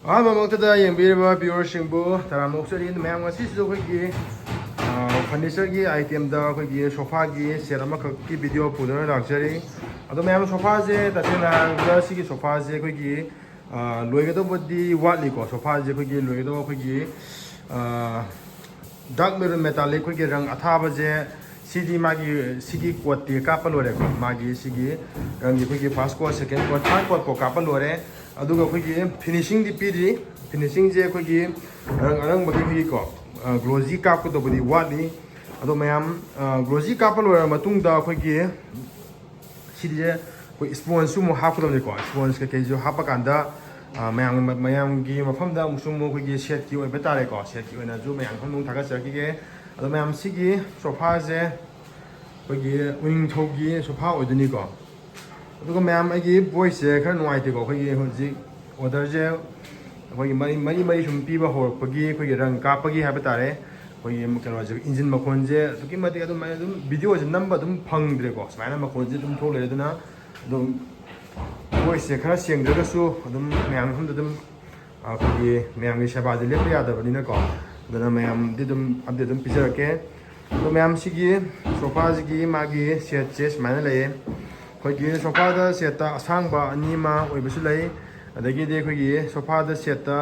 ꯃꯃꯛꯇꯗ ꯌꯦꯡꯕꯤꯔꯤꯕ ꯚ꯭ꯌꯨꯋꯔꯁꯤꯡꯕꯨ ꯇꯔꯥꯝꯅ ꯑꯣꯛꯆꯔꯤ ꯃꯌꯥꯝ ꯉꯁꯤꯁꯤꯁꯨ ꯑꯩꯈꯣꯏꯒꯤ ꯐꯔꯅꯤꯆꯔꯒꯤ ꯑꯥꯏꯇꯦꯝꯗ ꯑꯩꯈꯣꯏꯒꯤ ꯁꯣꯐꯥꯒꯤ ꯁꯦꯠ ꯑꯃꯈꯛꯀꯤ ꯚꯤꯗꯤꯑꯣ ꯄꯨꯗꯨꯅ ꯂꯥꯛꯆꯔꯤ ꯑꯗꯣ ꯃꯌꯥꯝ ꯁꯣꯐꯥꯁꯦ ꯇꯁꯦꯡꯅ ꯍꯥꯏꯔꯕꯗ ꯁꯤꯒꯤ ꯁꯣꯐꯥꯁꯦ ꯑꯩꯈꯣꯏꯒꯤ ꯂꯣꯏꯒꯗꯧꯕꯗꯤ ꯋꯥꯠꯂꯤꯀꯣ ꯁꯣꯐꯥꯁꯦ ꯑꯩꯈꯣꯏꯒꯤ ꯂꯣꯏꯒꯗꯧꯕ ꯑꯩꯈꯣꯏꯒꯤ ꯗꯥꯔꯛ ꯃꯦꯔꯨꯟ ꯃꯦꯇꯥꯂꯤꯛ ꯑꯩꯈꯣꯏꯒꯤ ꯔꯪ ꯑꯊꯥꯕꯁꯦ ꯁꯤꯗꯤ ꯁꯤꯒꯤ ꯀꯣꯠꯇꯤ ꯀꯥꯞꯄ ꯂꯣꯏꯔꯦꯀꯣ ꯃꯥꯒꯤ ꯁꯤꯒꯤ ꯔꯪꯒꯤ ꯑꯩꯈꯣꯏꯒꯤ ꯐꯥꯔꯁ ꯀꯣꯠ ꯁꯦꯀꯦꯟ ꯀꯣꯠ ꯊꯥꯔꯠ ꯀꯣꯠꯐꯥꯎ ꯀꯥꯞꯄ ꯂꯣꯏꯔꯦ ꯑꯗꯨꯒ ꯑꯩꯈꯣꯏꯒꯤ ꯐꯤꯅꯤꯁꯤꯡꯗꯤ ꯄꯤꯗ꯭ꯔꯤ ꯐꯤꯅꯤꯁꯤꯡꯁꯦ ꯑꯩꯈꯣꯏꯒꯤ ꯔꯪ ꯑꯔꯪꯕꯒꯤ ꯑꯩꯈꯣꯏꯒꯤꯀꯣ ꯒ꯭ꯂꯣꯖꯤ ꯀꯥꯞꯀꯗꯧꯕꯗꯤ ꯋꯥꯠꯂꯤ ꯑꯗꯣ ꯃꯌꯥꯝ ꯒ꯭ꯂꯣꯖꯤ ꯀꯥꯞꯄ ꯂꯣꯏꯔꯕ ꯃꯇꯨꯡꯗ ꯑꯩꯈꯣꯏꯒꯤ ꯁꯤꯁꯦ ꯑꯩꯈꯣꯏ ꯁ꯭ꯄꯣꯟꯖꯁꯨ ꯑꯃꯨꯛ ꯍꯥꯞꯀꯗꯕꯅꯤꯀꯣ ꯁ꯭ꯄꯣꯟꯖ ꯀꯩꯀꯩꯁꯨ ꯍꯥꯞꯄ ꯀꯥꯟꯗ ꯃꯌꯥꯝꯒꯤ ꯃꯐꯝꯗ ꯑꯃꯨꯛꯁꯨ ꯑꯩꯈꯣꯏꯒꯤ ꯁꯦꯠꯀꯤ ꯑꯣꯏꯕ ꯇꯥꯔꯦꯀꯣ ꯁꯦꯠꯀꯤ ꯑꯣꯏꯅꯁꯨ ꯃꯌꯥꯝ ꯈꯪꯗꯣꯡ ꯊꯥꯒꯠꯆꯔꯈꯤꯒꯦ ꯑꯗꯣ ꯃꯌꯥꯝ ꯁꯤꯒꯤ ꯁꯣꯐꯥꯁꯦ ꯑꯩꯈꯣꯏꯒꯤ ꯎꯅꯤꯡꯊꯧꯒꯤ ꯁꯣꯐꯥ ꯑꯣꯏꯗꯣꯏꯅꯤꯀꯣ ꯑꯗꯨꯒ ꯃꯌꯥꯝ ꯑꯩꯒꯤ ꯚꯣꯏꯁꯁꯦ ꯈꯔ ꯅꯨꯡꯉꯥꯏꯇꯦꯀꯣ ꯑꯩꯈꯣꯏꯒꯤ ꯍꯧꯖꯤꯛ ꯑꯣꯔꯗꯔꯁꯦ ꯑꯩꯈꯣꯏꯒꯤ ꯃꯔꯤ ꯁꯨꯝ ꯄꯤꯕ ꯍꯧꯔꯛꯄꯒꯤ ꯑꯩꯈꯣꯏꯒꯤ ꯔꯪ ꯀꯥꯞꯄꯒꯤ ꯍꯥꯏꯕ ꯇꯥꯔꯦ ꯑꯩꯈꯣꯏꯒꯤ ꯀꯩꯅꯣꯁꯦ ꯏꯟꯖꯤꯟ ꯃꯈꯣꯟꯁꯦ ꯑꯗꯨꯛꯀꯤ ꯃꯇꯤꯛ ꯑꯗꯨꯝ ꯚꯤꯗꯤꯑꯣꯁꯦ ꯅꯝꯕ ꯑꯗꯨꯝ ꯐꯪꯗ꯭ꯔꯦꯀꯣ ꯁꯨꯃꯥꯏꯅ ꯃꯈꯣꯟꯁꯦ ꯑꯗꯨꯝ ꯊꯣꯛꯂꯛꯑꯦ ꯑꯗꯨꯅ ꯑꯗꯨꯝ ꯚꯣꯏꯁꯁꯦ ꯈꯔ ꯁꯦꯡꯗ꯭ꯔꯒꯁꯨ ꯑꯗꯨꯝ ꯃꯌꯥꯝ ꯃꯐꯝꯗ ꯑꯗꯨꯝ ꯑꯩꯈꯣꯏꯒꯤ ꯃꯌꯥꯝꯒꯤ ꯁꯦꯕꯥꯁꯦ ꯂꯦꯞꯄ ꯌꯥꯗꯕꯅꯤꯅꯀꯣ ꯑꯗꯨꯅ ꯃꯌꯥꯝꯗꯤ ꯑꯗꯨꯝ ꯑꯞꯗꯦꯠ ꯑꯗꯨꯝ ꯄꯤꯖꯔꯛꯀꯦ ꯑꯗꯣ ꯃꯌꯥꯝ ꯁꯤꯒꯤ ꯁꯣꯐꯥꯁꯤꯒꯤ ꯃꯥꯒꯤ ꯁꯦꯠꯁꯦ ꯁꯨꯃꯥꯏꯅ ꯂꯩꯌꯦ ꯑꯩꯈꯣꯏꯒꯤ ꯁꯣꯐꯥꯗ ꯁꯦꯠꯇ ꯑꯁꯥꯡꯕ ꯑꯅꯤ ꯑꯃ ꯑꯣꯏꯕꯁꯨ ꯂꯩ ꯑꯗꯒꯤꯗꯤ ꯑꯩꯈꯣꯏꯒꯤ ꯁꯣꯐꯥꯗ ꯁꯦꯠꯇ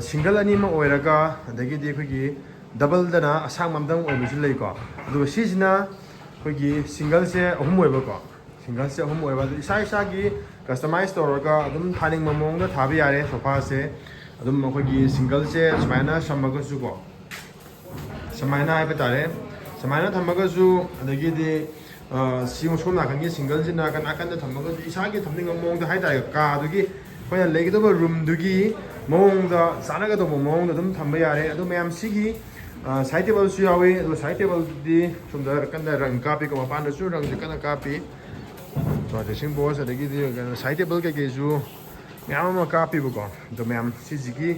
ꯁꯤꯡꯒꯜ ꯑꯅꯤ ꯑꯃ ꯑꯣꯏꯔꯒ ꯑꯗꯒꯤꯗꯤ ꯑꯩꯈꯣꯏꯒꯤ ꯗꯕꯜꯗꯅ ꯑꯁꯥꯡꯕ ꯑꯃꯇꯪ ꯑꯣꯏꯕꯁꯨ ꯂꯩꯀꯣ ꯑꯗꯨꯒ ꯁꯤꯁꯤꯅ ꯑꯩꯈꯣꯏꯒꯤ ꯁꯤꯡꯒꯜꯁꯦ ꯑꯍꯨꯝ ꯑꯣꯏꯕꯀꯣ ꯁꯤꯡꯒꯜꯁꯦ ꯑꯍꯨꯝ ꯑꯣꯏꯕ ꯑꯗꯨ ꯏꯁꯥꯒꯤ ꯀꯁꯇꯃꯥꯏꯁ ꯇꯧꯔꯒ ꯑꯗꯨꯝ ꯊꯥꯅꯤꯡꯕ ꯃꯑꯣꯡꯗ ꯊꯥꯕ ꯌꯥꯔꯦ ꯁꯣꯐꯥꯁꯦ ꯑꯗꯨꯝ ꯑꯩꯈꯣꯏꯒꯤ ꯁꯤꯡꯒꯜꯁꯦ ꯁꯨꯃꯥꯏꯅ ꯁꯝꯃꯒꯁꯨꯀꯣ ꯁꯨꯃꯥꯏꯅ ꯍꯥꯏꯕ ꯇꯥꯔꯦ ꯁꯨꯃꯥꯏꯅ ꯊꯝꯃꯒꯁꯨ ꯑꯗꯒꯤꯗꯤ ꯁꯣꯝ ꯅꯥꯀꯟꯒꯤ ꯁꯤꯡꯒꯜꯁꯤꯅ ꯅꯥꯀꯟꯗ ꯊꯝꯃꯒꯁꯨ ꯏꯁꯥꯒꯤ ꯊꯝꯅꯤꯡꯕ ꯃꯑꯣꯡꯗ ꯍꯥꯏꯇꯥꯔꯦ ꯀꯥꯗꯨꯒꯤ ꯑꯩꯈꯣꯏꯅ ꯂꯩꯒꯗꯕ ꯔꯨꯝꯗꯨꯒꯤ ꯃꯑꯣꯡꯗ ꯆꯥꯟꯅꯒꯗꯧꯕ ꯃꯑꯣꯡꯗ ꯑꯗꯨꯝ ꯊꯝꯕ ꯌꯥꯔꯦ ꯑꯗꯣ ꯃꯌꯥꯝ ꯁꯤꯒꯤ ꯁꯥꯏꯠ ꯇꯦꯕꯜꯁꯨ ꯌꯥꯎꯏ ꯑꯗꯣ ꯁꯥꯏꯠ ꯇꯦꯕꯜꯗꯤ ꯁꯣꯝꯗ ꯀꯟꯅ ꯔꯪ ꯀꯥꯞꯄꯤꯀꯣ ꯃꯄꯥꯟꯗꯁꯨ ꯔꯪꯁꯦ ꯀꯟꯅ ꯀꯥꯞꯄꯤ ꯗ꯭ꯔꯦꯁꯤꯡ ꯕꯣꯛꯁ ꯑꯗꯒꯤꯗꯤ ꯁꯥꯏꯠ ꯇꯦꯕꯜ ꯀꯩꯀꯩꯁꯨ ꯃꯌꯥꯝ ꯑꯃ ꯀꯥꯞꯄꯤꯕꯀꯣ ꯑꯗꯣ ꯃꯌꯥꯝ ꯁꯤꯁꯤꯒꯤ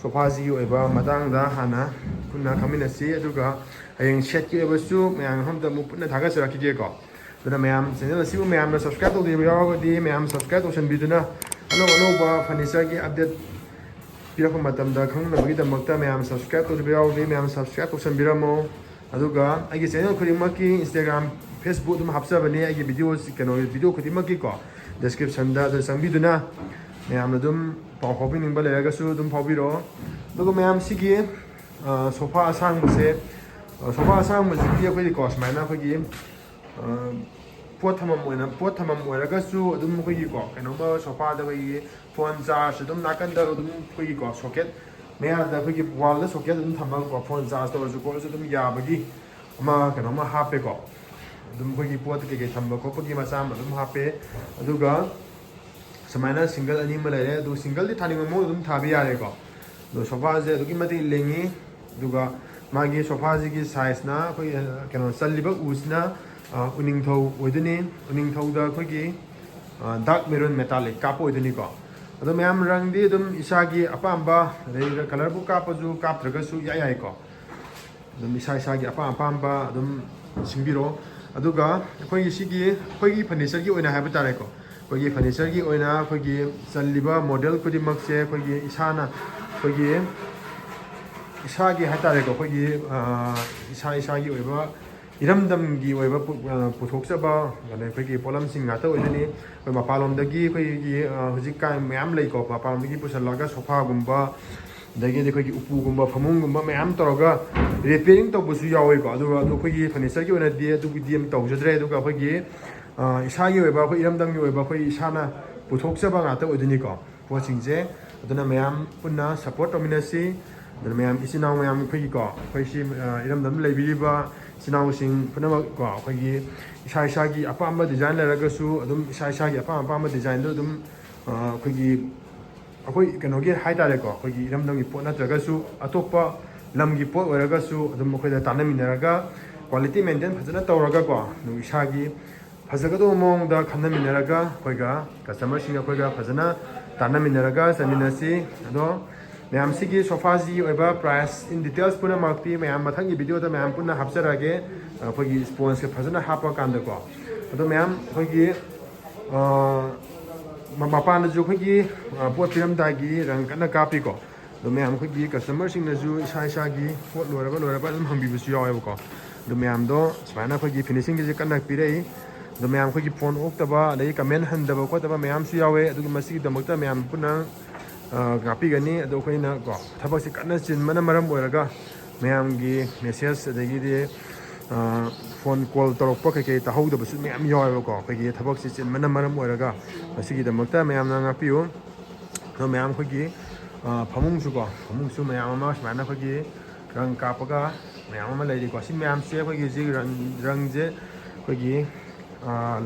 ꯁꯣꯐꯥꯁꯤꯒꯤ ꯑꯣꯏꯕ ꯃꯇꯥꯡꯗ ꯍꯥꯟꯅ ꯄꯨꯟꯅ ꯈꯪꯃꯤꯟꯅꯁꯤ ꯑꯗꯨꯒ ꯍꯌꯦꯡ ꯁꯦꯠꯀꯤ ꯑꯣꯏꯕꯁꯨ ꯃꯌꯥꯝ ꯃꯐꯝꯗ ꯑꯃꯨꯛ ꯄꯨꯟꯅ ꯊꯥꯒꯠꯆꯔꯛꯈꯤꯒꯦꯀꯣ ꯑꯗꯨꯅ ꯃꯌꯥꯝ ꯆꯦꯅꯦꯜ ꯑꯁꯤꯕꯨ ꯃꯌꯥꯝꯅ ꯁꯕꯁꯀ꯭ꯔꯥꯏꯕ ꯇꯧꯗ꯭ꯔꯤꯕ ꯌꯥꯎꯔꯒꯗꯤ ꯃꯌꯥꯝ ꯁꯕꯁꯀ꯭ꯔꯥꯏꯕ ꯇꯧꯁꯟꯕꯤꯗꯨꯅ ꯑꯅꯧ ꯑꯅꯧꯕ ꯐꯔꯅꯤꯆꯔꯒꯤ ꯑꯞꯗꯦꯠ ꯄꯤꯔꯛꯄ ꯃꯇꯝꯗ ꯈꯪꯅꯕꯒꯤꯗꯃꯛꯇ ꯃꯌꯥꯝ ꯁꯕꯁꯀ꯭ꯔꯥꯏꯕ ꯇꯧꯗ꯭ꯔꯤꯕ ꯌꯥꯎꯔꯒꯗꯤ ꯃꯌꯥꯝ ꯁꯕꯁꯀ꯭ꯔꯥꯏꯕ ꯇꯧꯁꯟꯕꯤꯔꯝꯃꯣ ꯑꯗꯨꯒ ꯑꯩꯒꯤ ꯆꯦꯅꯦꯜ ꯈꯨꯗꯤꯡꯃꯛꯀꯤ ꯏꯟꯁꯇꯥꯒ꯭ꯔꯥꯝ ꯐꯦꯁꯕꯨꯛ ꯑꯗꯨꯝ ꯍꯥꯞꯆꯕꯅꯤ ꯑꯩꯒꯤ ꯚꯤꯗꯤꯑꯣ ꯈꯨꯗꯤꯡꯃꯛꯀꯤꯀꯣ ꯗꯦꯁꯀ꯭ꯔꯤꯞꯁꯟꯗ ꯑꯗꯨ ꯆꯪꯕꯤꯗꯨꯅ ꯃꯌꯥꯝꯅ ꯑꯗꯨꯝ ꯄꯥꯎ ꯐꯥꯎꯕꯤꯅꯤꯡꯕ ꯂꯩꯔꯒꯁꯨ ꯑꯗꯨꯝ ꯐꯥꯎꯕꯤꯔꯛꯑꯣ ꯑꯗꯨꯒ ꯃꯌꯥꯝ ꯁꯤꯒꯤ ꯁꯣꯐꯥ ꯑꯁꯥꯡꯕꯁꯦ ꯁꯣꯐꯥ ꯑꯁꯥꯡꯕꯁꯤꯗꯤ ꯑꯩꯈꯣꯏꯗꯤꯀꯣ ꯁꯨꯃꯥꯏꯅ ꯑꯩꯈꯣꯏꯒꯤ ꯄꯣꯠ ꯊꯝꯐꯝ ꯑꯣꯏꯔꯒꯁꯨ ꯑꯗꯨꯝ ꯑꯩꯈꯣꯏꯒꯤꯀꯣ ꯀꯩꯅꯣꯝꯃ ꯁꯣꯐꯥꯗ ꯑꯩꯈꯣꯏꯒꯤ ꯐꯣꯟ ꯆꯥꯔꯖ ꯑꯗꯨꯝ ꯅꯥꯀꯟꯗ ꯑꯗꯨꯝ ꯑꯩꯈꯣꯏꯒꯤꯀꯣ ꯁꯣꯀꯦꯠ ꯃꯌꯥꯗ ꯑꯩꯈꯣꯏꯒꯤ ꯋꯥꯜꯗ ꯁꯣꯀꯦꯠ ꯑꯗꯨꯝ ꯊꯝꯃꯒꯀꯣ ꯐꯣꯟ ꯆꯥꯔꯖ ꯇꯧꯔꯁꯨ ꯈꯣꯠꯂꯁꯨ ꯑꯗꯨꯝ ꯌꯥꯕꯒꯤ ꯑꯃ ꯀꯩꯅꯣꯝꯃ ꯍꯥꯞꯄꯦꯀꯣ ꯑꯗꯨꯝ ꯑꯩꯈꯣꯏꯒꯤ ꯄꯣꯠ ꯀꯩꯀꯩ ꯊꯝꯕ ꯈꯣꯠꯄꯒꯤ ꯃꯆꯥ ꯑꯃ ꯑꯗꯨم ꯍꯥꯞꯄꯦ ꯑꯗꯨꯒ ꯁꯨꯃꯥꯏꯅ ꯁꯤꯡꯒꯜ ꯑꯅꯤ ꯑꯃ ꯂꯩꯔꯦ ꯑꯗꯨ ꯁꯤꯡꯒꯜꯗꯤ ꯊꯥꯅꯤꯡꯕ ꯃꯑꯣꯡꯗ ꯑꯗꯨꯝ ꯊꯥꯕ ꯌꯥꯔꯦꯀꯣ ꯑꯗꯣ ꯁꯣꯐꯥꯁꯦ ꯑꯗꯨꯛꯀꯤ ꯃꯇꯤꯛ ꯂꯦꯡꯉꯤ ꯑꯗꯨꯒ ꯃꯥꯒꯤ ꯁꯣꯐꯥꯁꯤꯒꯤ ꯁꯥꯏꯖꯅ ꯑꯩꯈꯣꯏ ꯀꯩꯅꯣ ꯆꯜꯂꯤꯕ ꯎꯁꯤꯅ ꯎꯅꯤꯡꯊꯧ ꯑꯣꯏꯗꯣꯏꯅꯤ ꯎꯅꯤꯡꯊꯧꯗ ꯑꯩꯈꯣꯏꯒꯤ ꯗꯥꯔꯛ ꯃꯦꯔꯨꯟ ꯃꯦꯇꯥꯂꯤꯛ ꯀꯥꯞꯄ ꯑꯣꯏꯗꯣꯏꯅꯤꯀꯣ ꯑꯗꯣ ꯃꯌꯥꯝ ꯔꯪꯗꯤ ꯑꯗꯨꯝ ꯏꯁꯥꯒꯤ ꯑꯄꯥꯝꯕ ꯑꯗꯩ ꯀꯂꯔꯕꯨ ꯀꯥꯞꯄꯁꯨ ꯀꯥꯞꯇ꯭ꯔꯒꯁꯨ ꯌꯥꯏꯀꯣ ꯑꯗꯨꯝ ꯏꯁꯥꯒꯤ ꯑꯄꯥꯝꯕ ꯑꯗꯨꯝ ꯁꯤꯟꯕꯤꯔꯣ ꯑꯗꯨꯒ ꯑꯩꯈꯣꯏꯒꯤ ꯐꯔꯅꯤꯆꯔꯒꯤ ꯑꯣꯏꯅ ꯍꯥꯏꯕ ꯇꯥꯔꯦꯀꯣ ꯑꯩꯈꯣꯏꯒꯤ ꯐꯔꯅꯤꯆꯔꯒꯤ ꯑꯣꯏꯅ ꯑꯩꯈꯣꯏꯒꯤ ꯆꯜꯂꯤꯕ ꯃꯣꯗꯦꯜ ꯈꯨꯗꯤꯡꯃꯛꯁꯦ ꯑꯩꯈꯣꯏꯒꯤ ꯏꯁꯥꯒꯤ ꯍꯥꯏꯇꯥꯔꯦꯀꯣ ꯑꯩꯈꯣꯏꯒꯤ ꯏꯁꯥꯒꯤ ꯑꯣꯏꯕ ꯏꯔꯝꯗꯝꯒꯤ ꯑꯣꯏꯕ ꯄꯨꯊꯣꯛꯆꯕ ꯑꯩꯈꯣꯏꯒꯤ ꯄꯣꯠꯂꯝꯁꯤꯡ ꯉꯥꯛꯇ ꯑꯣꯏꯗꯣꯏꯅꯤ ꯑꯩꯈꯣই ꯃꯄꯥꯟꯂꯣꯝꯗꯒꯤ ꯑꯩꯈꯣꯏꯒꯤ ꯍꯧꯖꯤꯛꯀꯥꯟ ꯃꯌꯥꯝ ꯂꯩꯀꯣ ꯃꯄꯥꯟꯂꯣꯝꯗꯒꯤ ꯄꯨꯁꯤꯜꯂꯒ ꯁꯣꯐꯥꯒꯨꯝꯕ ꯑꯗꯒꯤꯗꯤ ꯑꯩꯈꯣꯏꯒꯤ ꯎꯄꯨꯒꯨꯝꯕ ꯐꯃꯨꯡꯒꯨꯝꯕ ꯃꯌꯥꯝ ꯇꯧꯔꯒ ꯔꯤꯄꯦꯌरिꯡ ꯇꯧꯕꯁꯨ ꯌꯥꯎꯋꯦꯀꯣ ꯑꯗꯨꯒ ꯑꯩꯈꯣꯏꯒꯤ ꯐꯔꯅꯤꯆꯔꯒꯤ ꯑꯣꯏꯅꯗꯤ ꯑꯗꯨꯒꯤꯗꯤ ꯑꯃ ꯇꯧꯖꯗ꯭ꯔꯦ ꯑꯗꯨꯒ ꯑꯩꯈꯣꯏꯒꯤ ꯏꯁꯥꯒꯤ ꯑꯣꯏꯕ ꯑꯩꯈꯣꯏ ꯏꯔꯝꯗꯝꯒꯤ ꯑꯣꯏꯕ ꯑꯩꯈꯣꯏ ꯏꯁꯥꯅ ꯄꯨꯊꯣꯛꯆꯕ ꯉꯥꯛꯇ ꯑꯣꯏꯗꯣꯏꯅꯤꯀꯣ ꯄꯣꯠꯁꯤꯡꯁꯦ ꯑꯗꯨꯅ ꯃꯌꯥꯝ ꯄꯨꯟꯅ ꯁꯞꯄꯣꯔꯠ ꯇꯧꯃꯤꯟꯅꯁꯤ ꯑꯗꯨꯅ ꯃꯌꯥꯝ ꯏꯆꯤꯜ ꯏꯅꯥꯎ ꯃꯌꯥꯝ ꯑꯩꯈꯣꯏꯁꯤ ꯏꯔꯝꯗꯝꯗ ꯂꯩꯕꯤꯔꯤꯕ ꯏꯆꯤꯜ ꯏꯅꯥꯎꯁꯤꯡ ꯄꯨꯝꯅꯃꯛ ꯑꯩꯈꯣꯏꯒꯤ ꯏꯁꯥꯒꯤ ꯑꯄꯥꯝꯕ ꯗꯤꯖꯥꯏꯟ ꯂꯩꯔꯒꯁꯨ ꯑꯗꯨꯝ ꯏꯁꯥꯒꯤ ꯑꯄꯥꯝꯕ ꯗꯤꯖꯥꯏꯟꯗꯣ ꯑꯗꯨꯝ ꯑꯩꯈꯣꯏ ꯀꯩꯅꯣꯒꯤ ꯍꯥꯏꯇꯥꯔꯦꯀꯣ ꯑꯩꯈꯣꯏꯒꯤ ꯏꯔꯝꯗꯝꯒꯤ ꯄꯣꯠ ꯅꯠꯇ꯭ꯔꯒꯁꯨ ꯑꯇꯣꯞꯄ ꯂꯝꯒꯤ ꯄꯣꯠ ꯑꯣꯏꯔꯒꯁꯨ ꯑꯗꯨꯝ ꯑꯩꯈꯣꯏꯗ ꯇꯥꯟꯅꯃꯤꯟꯅꯔꯒ ꯀ꯭ꯋꯥꯂꯤꯇꯤ ꯃꯦꯟꯇꯦꯟ ꯐꯖꯅ ꯇꯧꯔꯒꯀꯣ ꯑꯗꯨꯝ ꯏꯁꯥꯒꯤ ꯐꯖꯒꯗꯧꯕ ꯃꯑꯣꯡꯗ ꯈꯟꯅꯃꯤꯟꯅꯔꯒ ꯑꯩꯈꯣꯏꯒ ꯀꯁꯇꯃꯔꯁꯤꯡꯒ ꯑꯩꯈꯣꯏꯒ ꯐꯖꯅ ꯇꯥꯟꯅꯃꯤꯟꯅꯔꯒ ꯆꯠꯃꯤꯟꯅꯁꯤ ꯑꯗꯣ ꯃꯌꯥꯝ ꯁꯤꯒꯤ ꯁꯣꯐꯥꯁꯤꯒꯤ ꯑꯣꯏꯕ ꯄ꯭ꯔꯥꯏꯁ ꯏꯟ ꯗꯤꯇꯦꯜꯁ ꯄꯨꯝꯅꯃꯛꯇꯤ ꯃꯌꯥꯝ ꯃꯊꯪꯒꯤ ꯚꯤꯗꯤꯑꯣꯗ ꯃꯌꯥꯝ ꯄꯨꯟꯅ ꯍꯥꯞꯆꯔꯛꯑꯒꯦ ꯑꯩꯈꯣꯏꯒꯤ ꯁ꯭ꯄꯣꯟꯁꯀ ꯐꯖꯅ ꯍꯥꯞꯄ ꯀꯥꯟꯗꯀꯣ ꯑꯗꯣ ꯃꯌꯥꯝ ꯑꯩꯈꯣꯏꯒꯤ ꯃꯄꯥꯟꯗꯁꯨ ꯑꯩꯈꯣꯏꯒꯤ ꯄꯣꯠ ꯄꯤꯔꯝꯗꯥꯏꯒꯤ ꯔꯪ ꯀꯟꯅ ꯀꯥꯞꯄꯤꯀꯣ ꯑꯗꯣ ꯃꯌꯥꯝ ꯑꯩꯈꯣꯏꯒꯤ ꯀꯁꯇꯃꯔꯁꯤꯡꯅꯁꯨ ꯏꯁꯥꯒꯤ ꯄꯣꯠ ꯂꯣꯏꯔꯕ ꯑꯗꯨꯝ ꯍꯪꯕꯤꯕꯁꯨ ꯌꯥꯎꯋꯦꯕꯀꯣ ꯑꯗꯣ ꯃꯌꯥꯝꯗꯣ ꯁꯨꯃꯥꯏꯅ ꯑꯩꯈꯣꯏꯒꯤ ꯐꯤꯅꯤꯁꯤꯡꯒꯤꯁꯦ ꯀꯟꯅ ꯄꯤꯔꯛꯏ ꯑꯗꯣ ꯃꯌꯥꯝ ꯑꯩꯈꯣꯏꯒꯤ ꯐꯣꯟ ꯑꯣꯛꯇꯕ ꯑꯗꯒꯤ ꯀꯃꯦꯟ ꯍꯟꯗꯕ ꯈꯣꯠꯇꯕ ꯃꯌꯥꯝꯁꯨ ꯌꯥꯎꯋꯦ ꯑꯗꯨꯒ ꯃꯁꯤꯒꯤꯗꯃꯛꯇ ꯃꯌꯥꯝ ꯄꯨꯟꯅ ꯉꯥꯛꯄꯤꯒꯅꯤ ꯑꯗꯣ ꯑꯩꯈꯣꯏꯅ ꯀꯣ ꯊꯕꯛꯁꯤ ꯀꯟꯅ ꯆꯤꯟꯕꯅ ꯃꯔꯝ ꯑꯣꯏꯔꯒ ꯃꯌꯥꯝꯒꯤ ꯃꯦꯁꯦꯖ ꯑꯗꯒꯤꯗꯤ ꯐꯣꯟ ꯀꯣꯜ ꯇꯧꯔꯛꯄ ꯀꯩꯀꯩ ꯇꯥꯍꯧꯗꯕꯁꯨ ꯃꯌꯥꯝ ꯌꯥꯎꯋꯦꯕꯀꯣ ꯑꯩꯈꯣꯏꯒꯤ ꯊꯕꯛꯁꯤ ꯆꯤꯟꯕꯅ ꯃꯔꯝ ꯑꯣꯏꯔꯒ ꯃꯁꯤꯒꯤꯗꯃꯛꯇ ꯃꯌꯥꯝꯅ ꯉꯥꯛꯄꯤꯌꯨ ꯑꯗꯣ ꯃꯌꯥꯝ ꯑꯩꯈꯣꯏꯒꯤ ꯐꯃꯨꯡꯁꯨ ꯃꯌꯥꯝ ꯑꯃ ꯁꯨꯃꯥꯏꯅ ꯑꯩꯈꯣꯏꯒꯤ ꯔꯪ ꯀꯥꯞꯄꯒ ꯃꯌꯥꯝ ꯑꯃ ꯂꯩꯔꯤꯀꯣ ꯁꯤ ꯃꯌꯥꯝꯁꯦ ꯑꯩꯈꯣꯏꯒꯤ ꯍꯧꯖꯤꯛ ꯔꯪꯁꯦ ꯑꯩꯈꯣꯏꯒꯤ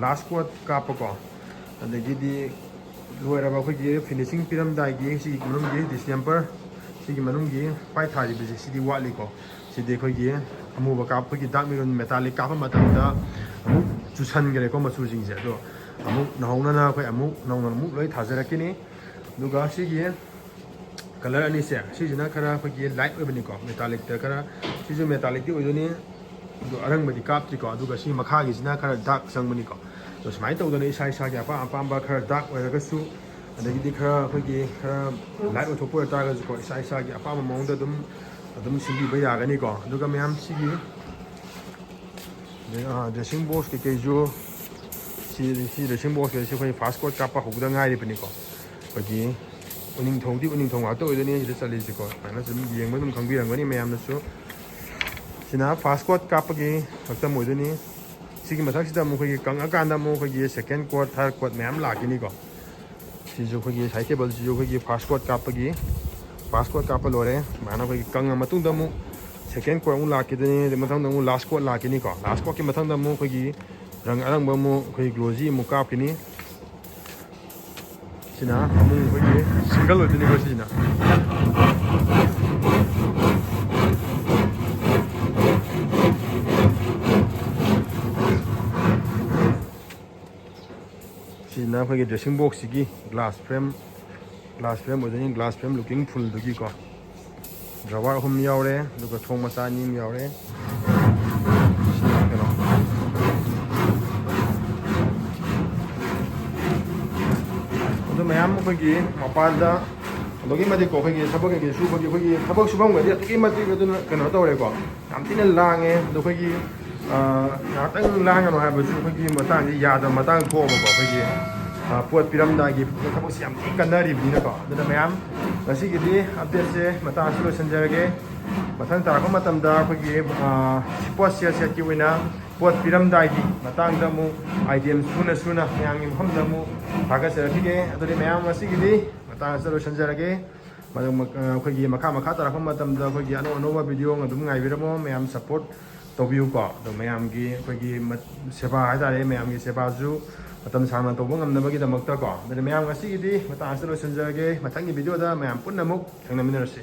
ꯂꯥꯁ ꯀꯣꯠ ꯀꯥꯞꯄꯀꯣ ꯑꯗꯒꯤꯗꯤ ꯂꯣꯏꯔꯕ ꯑꯩꯈꯣꯏꯒꯤ ꯐꯤꯅꯤꯁꯤꯡ ꯄꯤꯔꯝꯗꯥꯏꯒꯤ ꯁꯤꯒꯤ ꯃꯅꯨꯡꯒꯤ ꯗꯤꯁꯦꯝꯕꯔ ꯁꯤꯒꯤ ꯃꯅꯨꯡꯒꯤ ꯈ꯭ꯋꯥꯏ ꯊꯥꯔꯤꯕꯁꯦ ꯁꯤꯗꯤ ꯋꯥꯠꯂꯤꯀꯣ ꯁꯤꯗꯤ ꯑꯩꯈꯣꯏꯒꯤ ꯑꯃꯨꯕ ꯀꯥꯞꯄꯒꯤ ꯗꯥꯛ ꯃꯤꯔꯨꯟ ꯃꯦꯇꯥꯂꯤꯛ ꯀꯥꯞꯄ ꯃꯇꯝꯗ ꯑꯃꯨꯛ ꯆꯨꯁꯟꯈ꯭ꯔꯦꯀꯣ ꯃꯆꯨꯁꯤꯡꯁꯦ ꯑꯗꯣ ꯑꯃꯨꯛ ꯅꯧꯍꯧꯅꯅ ꯑꯩꯈꯣꯏ ꯅꯧꯅ ꯑꯃꯨꯛ ꯂꯣꯏ ꯊꯥꯖꯔꯛꯈꯤꯅꯤ ꯑꯗꯨꯒ ꯁꯤꯒꯤ ꯀꯂꯔ ꯑꯅꯤꯁꯦ ꯁꯤꯁꯤꯅ ꯈꯔ ꯑꯩꯈꯣꯏꯒꯤ ꯂꯥꯏꯠ ꯑꯣꯏꯕꯅꯤꯀꯣ ꯃꯦꯇꯥꯂꯤꯛꯇ ꯈꯔ ꯁꯤꯁꯨ ꯃꯦꯇꯥꯂꯤꯛꯇꯤ ꯑꯣꯏꯗꯣꯏꯅꯤ ꯑꯗꯣ ꯑꯔꯪꯕꯗꯤ ꯀꯥꯞꯇ꯭ꯔꯤꯀꯣ ꯑꯗꯨꯒ ꯁꯤ ꯃꯈꯥꯒꯤꯁꯤꯅ ꯈꯔ ꯗꯥꯛ ꯆꯪꯕꯅꯤꯀꯣ ꯑꯗꯣ ꯁꯨꯃꯥꯏꯅ ꯇꯧꯗꯅ ꯏꯁꯥꯒꯤ ꯑꯄꯥꯝꯕ ꯈꯔ ꯗꯥꯛ ꯑꯣꯏꯔꯒꯁꯨ ꯑꯗꯒꯤꯗꯤ ꯈꯔ ꯑꯩꯈꯣꯏꯒꯤ ꯈꯔ ꯂꯥꯏꯠ ꯑꯣꯏꯊꯣꯛꯄ ꯑꯣꯏꯇꯥꯔꯒꯁꯨꯀꯣ ꯏꯁꯥꯒꯤ ꯑꯄꯥꯝꯕ ꯃꯑꯣꯡꯗ ꯑꯗꯨꯝ ꯁꯤꯟꯕꯤꯕ ꯌꯥꯒꯅꯤꯀꯣ ꯑꯗꯨꯒ ꯃꯌꯥꯝ ꯁꯤꯒꯤ ꯗ꯭ꯔꯦꯁꯤꯡ ꯕꯣꯛꯁ ꯀꯩꯀꯩꯁꯨ ꯁꯤ ꯗ꯭ꯔꯦꯁꯤꯡ ꯕꯣꯛꯁꯀꯩꯁꯨ ꯑꯩꯈꯣꯏ ꯐꯥꯁ ꯀꯣꯠ ꯀꯥꯞꯄ ꯍꯧꯕꯗ ꯉꯥꯏꯔꯤꯕꯅꯤꯀꯣ ꯑꯩꯈꯣꯏꯒꯤ ꯎꯅꯤꯡꯊꯧ ꯉꯥꯛꯇ ꯑꯣꯏꯗꯣꯏꯅꯤ ꯁꯤꯗ ꯆꯠꯂꯤꯁꯤꯀꯣ ꯁꯨꯃꯥꯏꯅ ꯁꯨꯝ ꯌꯦꯡꯕ ꯑꯗꯨꯝ ꯈꯪꯕꯤꯔꯝꯒꯅꯤ ꯃꯌꯥꯝꯅꯁꯨ ꯁꯤꯅ ꯐꯥꯁ ꯀꯣꯠ ꯀꯥꯞꯄꯒꯤ ꯁꯛꯇꯝ ꯑꯣꯏꯗꯣꯏꯅꯤ ꯁꯤꯒꯤ ꯃꯊꯛꯁꯤꯗ ꯑꯃꯨꯛ ꯑꯩꯈꯣꯏꯒꯤ ꯀꯪꯉꯀꯥꯟꯗ ꯑꯃꯨꯛ ꯑꯩꯈꯣꯏꯒꯤ ꯁꯦꯀꯦꯟ ꯀꯣꯠ ꯊꯥꯔꯠ ꯀꯣꯠ ꯃꯌꯥꯝ ꯂꯥꯛꯈꯤꯅꯤꯀꯣ ꯁꯤꯁꯨ ꯑꯩꯈꯣꯏꯒꯤ ꯁꯥꯏꯠ ꯇꯦꯕꯜꯁꯤꯁꯨ ꯑꯩꯈꯣꯏꯒꯤ ꯐꯥꯁ ꯀꯣꯠ ꯀꯥꯞꯄ ꯂꯣꯏꯔꯦ ꯁꯨꯃꯥꯏꯅ ꯑꯩꯈꯣꯏꯒꯤ ꯀꯪꯉ ꯃꯇꯨꯡꯗ ꯑꯃꯨꯛ ꯁꯦꯀꯦꯟ ꯀꯣꯠ ꯑꯃꯨꯛ ꯂꯥꯛꯈꯤꯗꯣꯏꯅꯤ ꯑꯗꯨ ꯃꯊꯪꯗ ꯑꯃꯨꯛ ꯂꯥꯁ ꯀꯣꯠ ꯂꯥꯛꯈꯤꯅꯤꯀꯣ ꯂꯥꯁ ꯀꯣꯠꯀꯤ ꯃꯊꯪꯗ ꯑꯃꯨꯛ ꯑꯩꯈꯣꯏꯒꯤ ꯔꯪ ꯑꯔꯪꯕ ꯑꯃꯨꯛ ꯑꯩꯈꯣꯏ ꯒ꯭ꯂꯣꯖꯤ ꯑꯃꯨꯛ ꯀꯥꯞꯈꯤꯅꯤ ꯁꯤꯅ ꯑꯃꯨꯛ ꯑꯩꯈꯣꯏꯒꯤ ꯁꯤꯡꯒꯜ ꯑꯣꯏꯗꯣꯏꯅꯤꯀꯣ ꯁꯤꯁꯤꯅ ꯁꯤꯅ ꯑꯩꯈꯣꯏꯒꯤ ꯗ꯭ꯔꯦꯁꯤꯡ ꯕꯣꯛꯁꯁꯤꯒꯤ ꯒ꯭ꯂꯥꯁ ꯐ꯭ꯔꯦꯝ ꯑꯣꯏꯗꯣꯏꯅꯤ ꯒ꯭ꯂꯥꯁ ꯐ꯭ꯔꯦꯝ ꯂꯨꯀꯤꯡ ꯐꯨꯜꯗꯨꯒꯤꯀꯣ ꯗ꯭ꯔꯋꯥꯔ 3 ꯌꯥꯎꯔꯦ ꯑꯗꯨꯒ ꯊꯣꯡ ꯃꯆꯥ 2 ꯑꯃ ꯌꯥꯎꯔꯦ ꯀꯩꯅꯣ ꯑꯗꯨ ꯃꯌꯥꯝ ꯑꯩꯈꯣꯏꯒꯤ ꯃꯄꯥꯟꯗ ꯑꯗꯨꯛꯀꯤ ꯃꯇꯤꯛꯀꯣ ꯑꯩꯈꯣꯏꯒꯤ ꯊꯕꯛ ꯀꯩꯀꯩ ꯁꯨꯕꯒꯤ ꯑꯩꯈꯣꯏꯒꯤ ꯊꯕꯛ ꯁꯨꯐꯝꯒꯗꯤ ꯑꯗꯨꯛꯀꯤ ꯃꯇꯤꯛ ꯑꯗꯨꯅ ꯀꯩꯅꯣ ꯇꯧꯔꯦꯀꯣ ꯌꯥꯝ ꯊꯤꯅ ꯂꯥꯡꯉꯦ ꯑꯗꯣ ꯑꯩꯈꯣꯏꯒꯤ ꯉꯥꯏꯍꯥꯛꯇꯪ ꯂꯥꯡꯒꯅꯣ ꯍꯥꯏꯕꯁꯨ ꯑꯩꯈꯣꯏꯒꯤ ꯃꯇꯥꯡꯁꯤ ꯌꯥꯗꯕ ꯃꯇꯥꯡ ꯊꯣꯛꯑꯕꯀꯣ ꯑꯩꯈꯣꯏꯒꯤ ꯄꯣꯠ ꯄꯤꯔꯝꯗꯥꯏꯒꯤ ꯊꯕꯛꯁꯤ ꯌꯥꯝ ꯊꯤꯅ ꯀꯟꯅꯔꯤꯕꯅꯤꯅꯀꯣ ꯑꯗꯨꯅ ꯃꯌꯥꯝ ꯉꯁꯤꯒꯤꯗꯤ ꯑꯞꯗꯦꯠꯁꯦ ꯃꯇꯥꯡ ꯑꯁꯤ ꯂꯣꯏꯁꯤꯟꯖꯔꯒꯦ ꯃꯊꯪ ꯇꯥꯔꯛꯄ ꯃꯇꯝꯗ ꯑꯩꯈꯣꯏꯒꯤ ꯄꯣꯠ ꯁꯦꯠꯀꯤ ꯑꯣꯏꯅ ꯄꯣꯠ ꯄꯤꯔꯝꯗꯥꯏꯒꯤ ꯃꯇꯥꯡꯗ ꯑꯃꯨꯛ ꯑꯥꯏꯇꯦꯝ ꯁꯨꯅ ꯃꯌꯥꯝꯒꯤ ꯃꯐꯝꯗ ꯑꯃꯨꯛ ꯊꯥꯒꯠꯆꯔꯛꯈꯤꯒꯦ ꯑꯗꯨꯗꯤ ꯃꯌꯥꯝ ꯉꯁꯤꯒꯤꯗꯤ ꯃꯇꯥꯡ ꯑꯁꯤꯗ ꯂꯣꯏꯁꯤꯟꯖꯔꯒꯦ ꯑꯩꯈꯣꯏꯒꯤ ꯃꯈꯥ ꯇꯥꯔꯛꯄ ꯃꯇꯝꯗ ꯑꯩꯈꯣꯏꯒꯤ ꯑꯅꯧꯕ ꯚꯤꯗꯤꯑꯣ ꯑꯗꯨꯝ ꯉꯥꯏꯕꯤꯔꯝꯃꯣ ꯃꯌꯥꯝ ꯁꯞꯄꯣꯔꯠ ꯇꯧꯕꯤꯌꯨꯀꯣ ꯑꯗꯣ ꯃꯌꯥꯝꯒꯤ ꯑꯩꯈꯣꯏꯒꯤ ꯁꯦꯕꯥ ꯍꯥꯏꯇꯥꯔꯦ ꯃꯌꯥꯝꯒꯤ ꯁꯦꯕꯥꯁꯨ ꯃꯇꯝ ꯁꯥꯡꯅ ꯇꯧꯕ ꯉꯝꯅꯕꯒꯤꯗꯃꯛꯇꯀꯣ ꯑꯗꯨꯅ ꯃꯌꯥꯝ ꯉꯁꯤꯒꯤꯗꯤ ꯃꯇꯥꯡ ꯑꯁꯤꯗ ꯂꯣꯏꯁꯤꯟꯖꯔꯒꯦ ꯃꯊꯪꯒꯤ ꯚꯤꯗꯤꯑꯣꯗ ꯃꯌꯥꯝ ꯄꯨꯟꯅ ꯑꯃꯨꯛ ꯊꯦꯡꯅꯃꯤꯟꯅꯔꯁꯤ